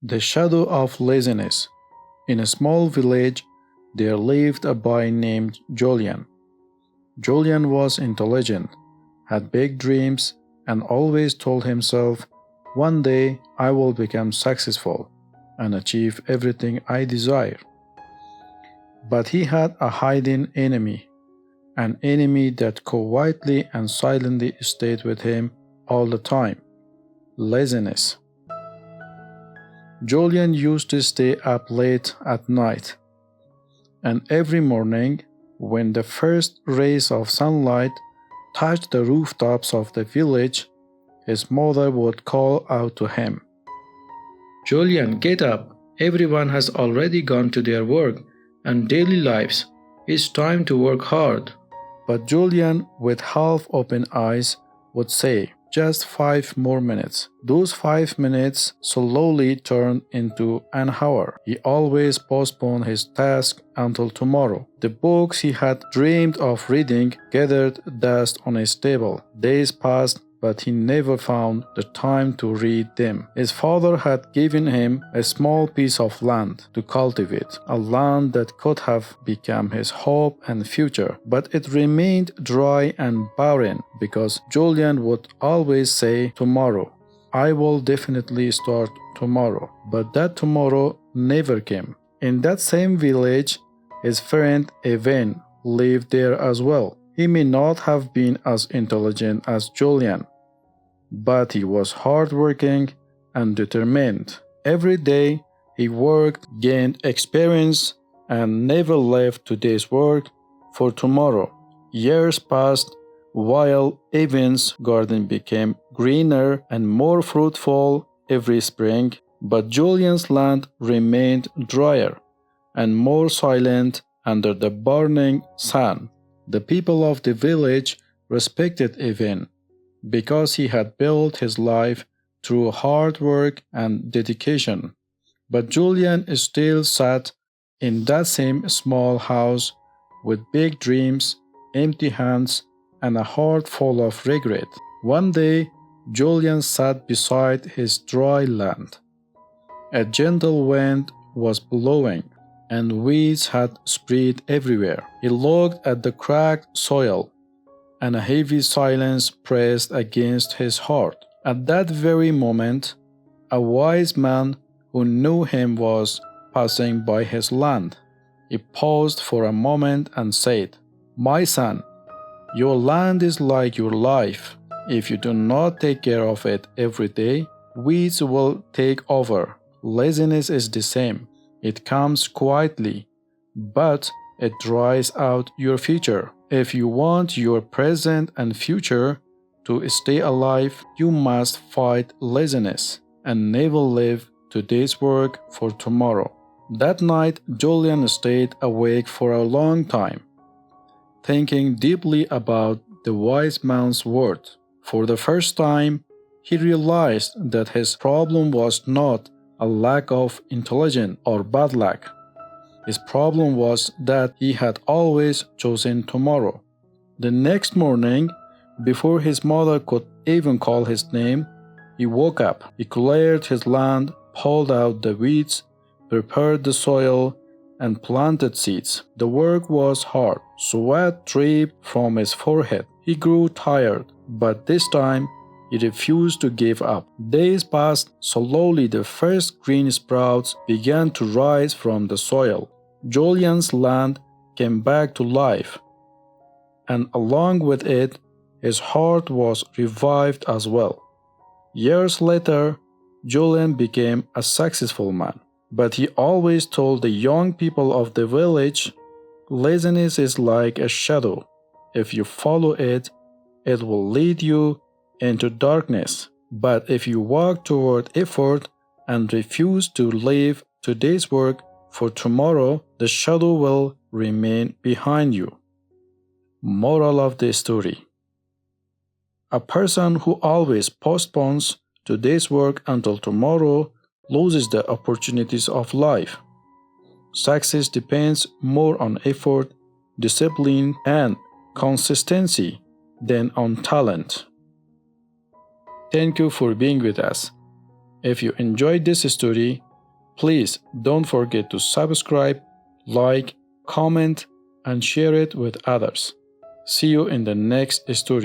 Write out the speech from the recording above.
The shadow of laziness. In a small village, there lived a boy named Julian. Julian was intelligent, had big dreams, and always told himself, "One day I will become successful and achieve everything I desire." But he had a hidden enemy, an enemy that quietly and silently stayed with him all the time: laziness. Julian used to stay up late at night, and every morning, when the first rays of sunlight touched the rooftops of the village, his mother would call out to him, "Julian, get up. Everyone has already gone to their work and daily lives. It's time to work hard." But Julian, with half-open eyes, would say, "Just 5 more minutes." Those 5 minutes slowly turned into an hour. He always postponed his task until tomorrow. The books he had dreamed of reading gathered dust on his table. Days passed, but he never found the time to read them. His father had given him a small piece of land to cultivate, a land that could have become his hope and future, but it remained dry and barren because Julian would always say, "Tomorrow. I will definitely start tomorrow." But that tomorrow never came. In that same village, his friend Evan lived there as well. He may not have been as intelligent as Julian, but he was hardworking and determined. Every day he worked, gained experience, and never left today's work for tomorrow. Years passed while Evan's garden became greener and more fruitful every spring, but Julian's land remained drier and more silent under the burning sun. The people of the village respected Evan because he had built his life through hard work and dedication. But Julian still sat in that same small house with big dreams, empty hands, and a heart full of regret. One day, Julian sat beside his dry land. A gentle wind was blowing, and weeds had spread everywhere. He looked at the cracked soil, and a heavy silence pressed against his heart. At that very moment, a wise man who knew him was passing by his land. He paused for a moment and said, "My son, your land is like your life. If you do not take care of it every day, weeds will take over. Laziness is the same. It comes quietly, but it dries out your future. If you want your present and future to stay alive, you must fight laziness and never leave today's work for tomorrow." That night, Julian stayed awake for a long time, thinking deeply about the wise man's words. For the first time, he realized that his problem was not a lack of intelligence or bad luck. His problem was that he had always chosen tomorrow. The next morning, before his mother could even call his name, he woke up. He cleared his land, pulled out the weeds, prepared the soil, and planted seeds. The work was hard. Sweat dripped from his forehead. He grew tired, but this time he refused to give up. Days passed. Slowly the first green sprouts began to rise from the soil. Julian's land came back to life, and along with it, his heart was revived as well. Years later, Julian became a successful man, but he always told the young people of the village, "Laziness is like a shadow. If you follow it, it will lead you into darkness. But if you walk toward effort and refuse to leave today's work for tomorrow, the shadow will remain behind you." Moral of the story: a person who always postpones today's work until tomorrow loses the opportunities of life. Success depends more on effort, discipline, and consistency than on talent. Thank you for being with us. If you enjoyed this story, Please don't forget to subscribe, like, comment, and share it with others. See you in the next story.